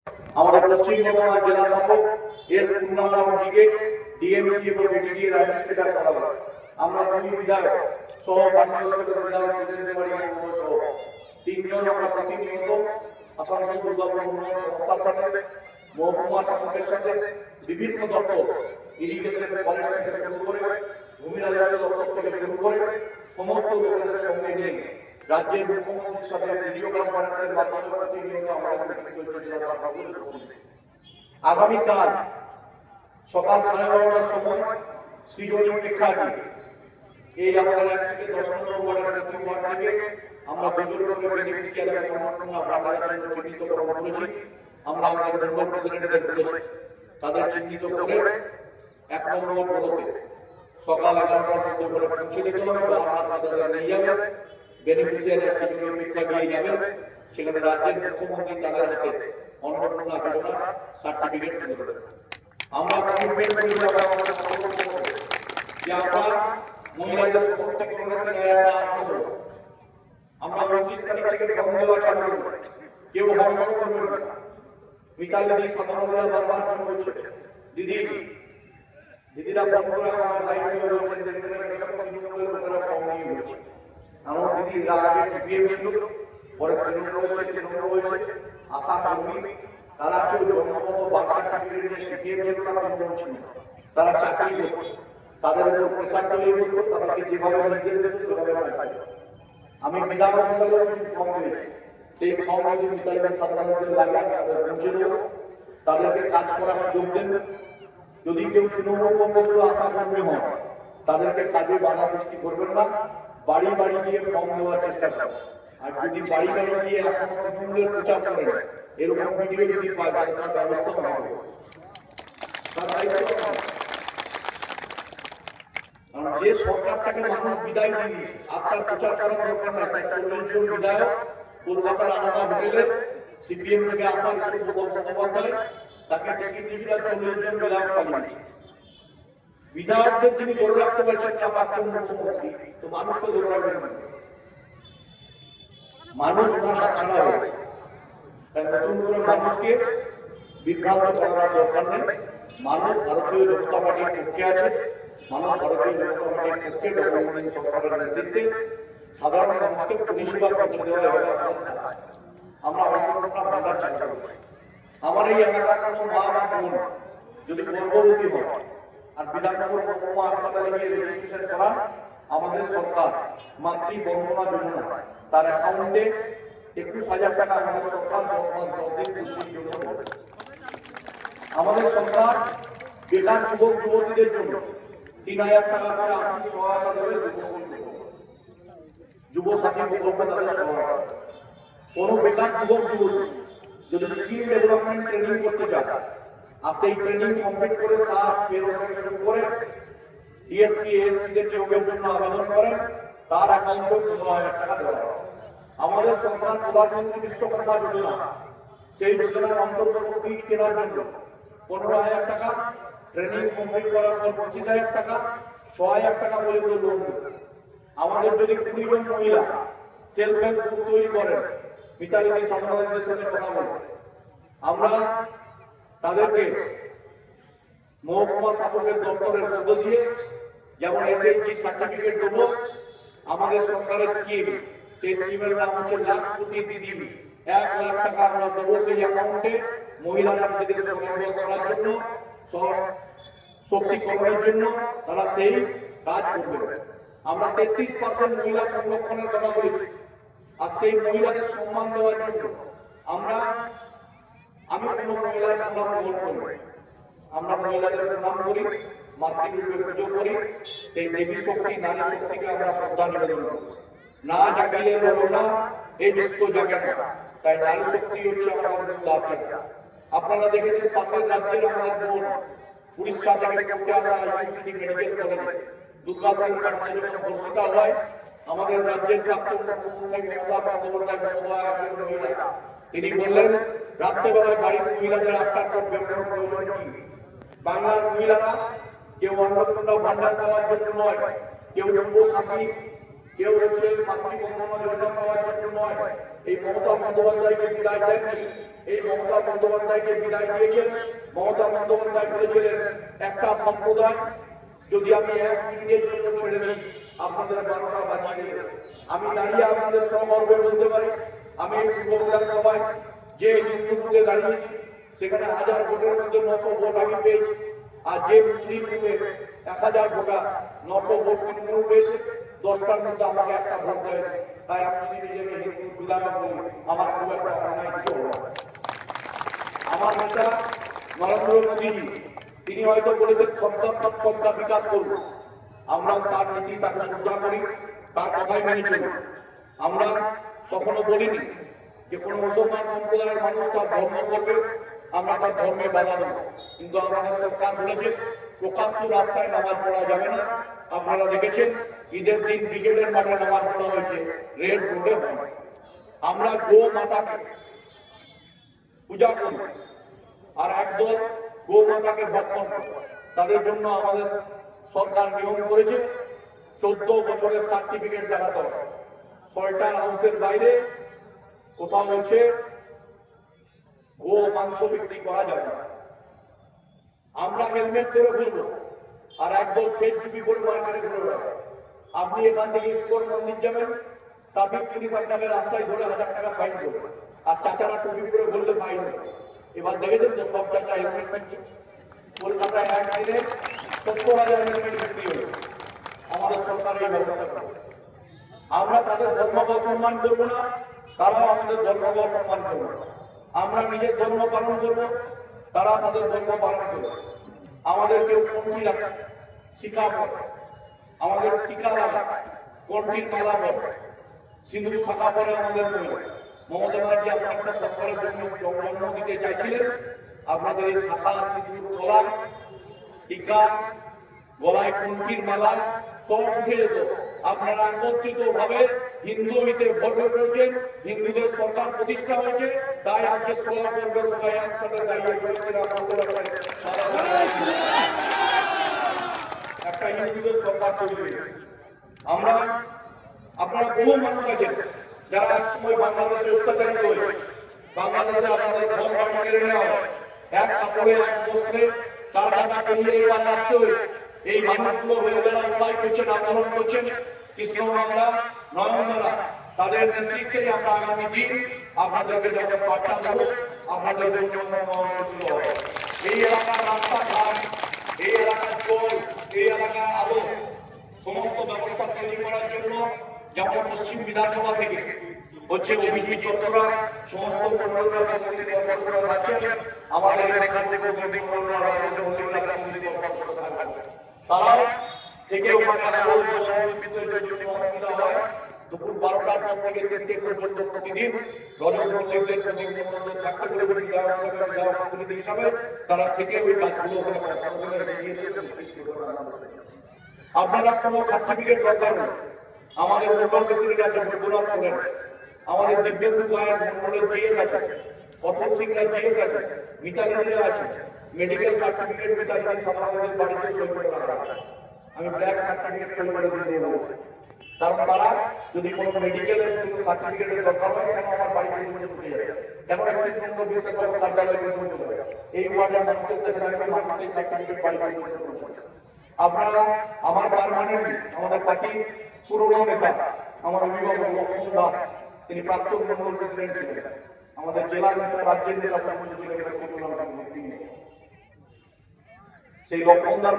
আমাদের পশ্চিম বর্ধমান জেলা শাসক এস পূর্ণামজিকে ডিএমসি এবং এডিডি এর অ্যাডমিনিস্ট্রেটর করা হয়। আমরা দুই বিধায়ক সহ বাংলাদেশের বিধায়ক জিতেন্দ্র বাড়ি সহ তিনজন আমরা প্রতিনিয়ত আসানসোল দুর্গাপুর উন্নয়ন সংস্থার সাথে মহকুমা শাসকের সাথে বিভিন্ন দপ্তর ইরিগেশন ফরেস্ট থেকে শুরু করে ভূমি রাজস্ব দপ্তর থেকে শুরু করে সমস্ত লোকেদের সঙ্গে নিয়ে রাজ্যের মুখ্যমন্ত্রীর সাথে ভিডিও কনফারেন্সের মাধ্যমে প্রতিনিয়ত আমাদের আগামীকাল সকাল 12:30টার সময় সৃজনী প্রেক্ষাগৃহে এই আমাদের 1 থেকে 10 নম্বর ওয়ার্ডের প্রতি ওয়ার্ড থেকে আমরা দুজন বেনিফিশিয়ারি চিহ্নিত করে বলেছি। আমরা আমাদের মেম্বার প্রেসিডেন্টদের বলেছি তাদের চিহ্নিত করে 1 নম্বর পদকে সকাল 11টার মধ্যে করে পৌঁছে দিতে হবে বা আশা নিয়ে যাবে বেনিফিশিয়ারি সৃজনী প্রেক্ষাগৃহে যাবে। সেখানে রাজ্যের মুখ্যমন্ত্রী তাদের হাতে অন্নপূর্ণা যোজনা সার্টিফিকেট তুলে দেবেন। আমরা কমিটমেন্ট করি যে আমরা মহিলাদের সশক্তিকরণের আমরা 29 তারিখ থেকে ফর্ম দেওয়া চালু করব। কেউ হরকত করবেন না। মিতালি দি সাধারণরা বারবার ফোন করছে দিদিরা ফোন করে আমার ভাই ছিল বলছেন যে ফর্ম নিয়ে বলছে আমার দিদি আগে সিপিএম ছিল পরে তৃণমূল হয়েছে আশা কর্মী তারা কেউ জন্মগত বার্থ সার্টিফিকেট নিয়ে সিপিএম ছিল না তৃণমূল ছিল তারা চাকরি করত তাদের উপর প্রেশার তৈরি করত তাদেরকে যেভাবে নির্দেশ দেবে সেভাবে আমি বিধানসভার কিছু ফর্ম দিয়েছি সেই ফর্ম যদি মিতালিদের সাধারণদের লাগে পৌঁছে দেবো তাদেরকে কাজ করার সুযোগ দেন। যদি কেউ তৃণমূল কংগ্রেসের আশা কর্মী হন তাদেরকে কাজে বাধা সৃষ্টি করবেন না। বাড়ি বাড়ি গিয়ে ফর্ম দেওয়ার চেষ্টা করবেন। আর যদি বাড়ি বাড়ি গিয়ে এখনো তৃণমূলের প্রচার করেন এরকম ভিডিও যদি পাওয়া যায় তার ব্যবস্থা হবে। যে সরকারটাকে মানুষ বিদায় দিয়ে আর তার প্রচার করার দরকার নাই। তাই 40 জন বিধায়ক কলকাতার আলাদা হোটেলে সিপিএম থেকে আসা বন্দ্যোপাধ্যায় তাকে টিকিট দিয়ে 40 জন বিধায়ক পাঠিয়েছে। বিধায়কদের তিনি ধরে রাখতে পারছেন না প্রাক্তন মুখ্যমন্ত্রী, তো মানুষকে ধরে রাখবেন না। মানুষ ওনার হাত ছাড়া হয়েছে। তাই নতুন করে মানুষকে বিভ্রান্ত করার দরকার নেই। মানুষ ভারতীয় জনতা পার্টির পক্ষে আছে। মানুষ ভারতীয় জনতা পার্টির পক্ষে ডক্টর সরকারের নেতৃত্বে সাধারণ মানুষকে পরিষেবা পৌঁছে দেওয়া হবে। আমরা অন্নপূর্ণা ভান্ডার চালু করব। আমার এই এলাকার কোনো মা বা বোন যদি গর্ভবতী হয় আর বিধাননগর মহকুমা হাসপাতালে গিয়ে রেজিস্ট্রেশন করান, আমাদের সরকার মাতৃ বন্দনা যোজনা তার অ্যাকাউন্টে 21,000 টাকা আমাদের সরকার 10 মাস 10 দিন পুষ্টির জন্য দেবে। আমাদের সরকার বেকার যুবক যুবতীদের জন্য 3,000 টাকা করে আর্থিক সহায়তা দেবে। যুব সাথী প্রকল্প তাদের সহায়তা। কোন বেকার যুবক যুবতী যদি স্কিল ডেভেলপমেন্ট ট্রেনিং করতে চায় আর সেই ট্রেনিং কমপ্লিট করে সাত শুরু করে ডিএসপি এসপিদের নিয়োগের জন্য আবেদন করেন, তার অ্যাকাউন্টে 15,000 টাকা দেওয়া হয়। আমাদের সরকার প্রধানমন্ত্রী বিশ্বকর্মা যোজনা সেই যোজনার অন্তর্গত কিট কেনার জন্য 15,000 টাকা, ট্রেনিং কমপ্লিট করার পর 25,000 টাকা, 6,000 টাকা পর্যন্ত লোন দেবে। আমাদের যদি 20 জন মহিলা সেলফ হেল্প গ্রুপ তৈরি করেন, মিতালি সাংবাদিকদের সাথে কথা বলে আমরা তাদেরকে মহকুমা শাসকের দপ্তরের মধ্য দিয়ে যেমন এসএইচজি সার্টিফিকেট দেবো। আমাদের সরকারের স্কিম, সেই স্কিমের নাম হচ্ছে লাখপতি দিদি। 1 লাখ টাকা আমরা দেবো সেই অ্যাকাউন্টে মহিলারা নিজেদের স্বনির্ভর করার জন্য, শক্তিকরণের জন্য তারা সেই কাজ করবে। আমরা 33% মহিলা সংরক্ষণের কথা বলেছি। আর সেই মহিলাদের সম্মান দেওয়ার জন্য আমি কোনো মহিলার নাম গ্রহণ করি, আমরা মহিলাদের নাম করি, মাতৃরূপে পুজো করি, সেই দেবী শক্তি নারী শক্তিকে আমরা শ্রদ্ধা নিবেদন করি। না জাগিলে না এই বিশ্ব জাগে না। তাই নারী শক্তি হচ্ছে আমাদের লাভের। আপনারা দেখেছেন পাশের রাজ্যের আমাদের বোন উড়িষ্যা থেকে পড়তে আসা ইউনিভার্সিটি মেডিকেল কলেজে দুর্গাপুর কাছে যখন ধর্ষিতা হয়, আমাদের রাজ্যের প্রাক্তন মুখ্যমন্ত্রী মমতা বন্দ্যোপাধ্যায় মহিলা তিনি বললেন রাত্রেবেলায় বাড়ির মহিলাদের আটটার পর বেরোনোর প্রয়োজন কি? বাংলার মহিলারা কেউ অন্নপূর্ণা ভান্ডার পাওয়ার জন্য নয়, কেউ যুব সাথী কেউ হচ্ছে মাতৃবন্দনা যোজনা পাওয়ার জন্য নয়, এই মমতা বন্দ্যোপাধ্যায়কে বিদায় দেননি। এই মমতা বন্দ্যোপাধ্যায়কে বিদায় দিয়েছেন। মমতা বন্দ্যোপাধ্যায় বলেছিলেন একটা সম্প্রদায় যদি আমি 1 মিনিটের জন্য ছেড়ে দিই আপনাদের 12টা বাজিয়ে দেবে। আমি দাঁড়িয়ে আপনাদের সগর্বে বলতে পারি আমি পূর্ব বিধানসভায় যে হিন্দু বুথে দাঁড়িয়েছি সেখানে 1000 ভোটের মধ্যে 900 ভোট আমি পেয়েছি। আর যে মুসলিম বুথে 1000 ভোটা 900 ভোট তৃণমূল পেয়েছে, 10টার মধ্যে আমাকে একটা ভোট দেয়। তাই আমি যদি নিজেকে হিন্দু বিধায়ক বলি আমার খুব একটা অন্যায় কিছু হলো না। আমার নেতা নরেন্দ্র মোদীজি তিনি হয়তো বলেছেন সবকা সাথ সবকা বিকাশ করবো। আমরা তার নীতি তাকে শ্রদ্ধা করি, তার কথাই মেনে চলি। আমরা কখনো বলিনি যে কোনো মুসলমান সম্প্রদায়ের মানুষ তার ধর্ম করবে আমরা তার ধর্মে বাধা দেব, কিন্তু আমাদের সরকার বলেছে প্রকাশ্য রাস্তায় নামাজ পড়া যাবে না। আপনারা দেখেছেন ঈদের দিন ব্রিগেডের মাঠে নামাজ পড়া হয়েছে, রেড রোডে হয়। আমরা গো মাতাকে পূজা করি আর একদল গো মাতাকে ভক্ষণ করে। তাদের জন্য আমাদের সরকার নিয়ম করেছে 14 বছরের সার্টিফিকেট দেখাতে হবে। সল্টার হাউসের বাইরে কোথাও হচ্ছে গো মাংস বিক্রি করা যাবে না। আমরা হেলমেট করে ঘুরবো আর একদল ফেস চুপি করে মার্কেটে ঘুরে বেড়াবে। আপনি এখান থেকে স্কোর মন্দির যাবেন, ট্রাফিক পুলিশ আপনাকে রাস্তায় ধরে 1000 টাকা ফাইন করবে, আর চাচারা টুপি করে ঘুরলে ফাইন হবে। এবার দেখেছেন তো সব চাচা হেলমেট কিনছে। কলকাতায় একদিনে 70,000 হেলমেট বিক্রি হলো। আমাদের সরকার এই ব্যবস্থা করে। আমরা তাদের ধর্মকে অসম্মান করবো না, তারাও আমাদের ধর্মকে অসম্মান করবো না। আমরা নিজের ধর্ম পালন করবো, তারা তাদের ধর্ম পালন করবে। আমাদের কেউ কণ্ঠি রাখে, শিখা পড়ে, আমাদের টিকা লাগা, কণ্ঠির মালা পড়ে, সিঁদুর শাখা পড়ে আমাদের মহিলা। মমতা ব্যানার্জি এমন একটা সরকারের জন্ম দিতে চাইছিলেন, আপনাদের এই শাখা, সিঁদুর, কলা, টিকা, গলায় কণ্ঠির মালা সব উঠে যেত। আপনারা একত্রিত ভাবে হিন্দু হইতে ভোট করেছেন, হিন্দুদের সরকার প্রতিষ্ঠা হয়েছে, তাই আজকে সভা করবে সবাই একসাথে দাঁড়িয়ে করেছিলাম একটা হিন্দুদের সরকার তৈরি। আমরা আপনারা বহু মানুষ আছেন যারা এক সময় বাংলাদেশে অত্যাচারিত হয়েছে, বাংলাদেশে আপনাদের ঘর বাড়ি কেড়ে নেওয়া হয়, এক কাপড়ে এক বস্ত্রে তার টাকা পেরিয়ে এই বাংলা আসতে হয়েছে। এই মানুষগুলো হয়ে যারা লড়াই করছেন, আন্দোলন করছেন, কৃষ্ণবাংলা, নয়নতারা, তাদের নেতৃত্বেই আমরা আগামী দিন আপনাদেরকে যখন বার্তা দেব আপনাদের জন্য এই এলাকার রাস্তাঘাট, এই এলাকার জল, এই এলাকার আলো সমস্ত ব্যবস্থা তৈরি করার জন্য যেমন পশ্চিম বিধানসভা থেকে হচ্ছে অভিজিৎ দত্তরা সমস্ত আমাদের এলাকার থেকে তারা থেকে দুপুর 12টার পর থেকে 3টে পর্যন্ত প্রতিদিন রজতমল্লিকদের প্রতিনিধিমণ্ডল থাকতে পারে হিসাবে তারা থেকে ওই কাজগুলো আপনারা কোনো সার্টিফিকেট দরকার নেই। আমাদের মন্ডল প্রেসিডেন্ট আছে বৈদ্যনাথ সোরেন, আমাদের দিব্যেন্দু গায়ের মন্ডলের জিএস আছে, অতুল সিংরা জিএস আছে, মিতালিরা আছে, মেডিকেল সার্টিফিকেট মিতালি সাধারণদের বাড়িতে সই করে রাখা আছে। আমি ব্ল্যাক সার্টিফিকেট সই করে দিয়ে বলছি, কারণ তারা যদি কোনো মেডিকেলের কোনো সার্টিফিকেটের দরকার হয় কেন আমার বাড়িতে ছুটে যাবে, কেন একটি কেন্দ্র বিদ্যাসভা কার্যালয়ে এই ওয়ার্ডের মানুষের কাছে মানুষের সার্টিফিকেট বাড়ি আপনারা আমার পার্মানেন্ট আমাদের পার্টির পুরনো নেতা আমার অভিভাবক লক্ষ্মণ দাস, তিনি প্রাক্তন মন্ডল প্রেসিডেন্ট ছিলেন, আমাদের জেলার নেতা, রাজ্যের নেতা সেই লক্ষ্মণ দাস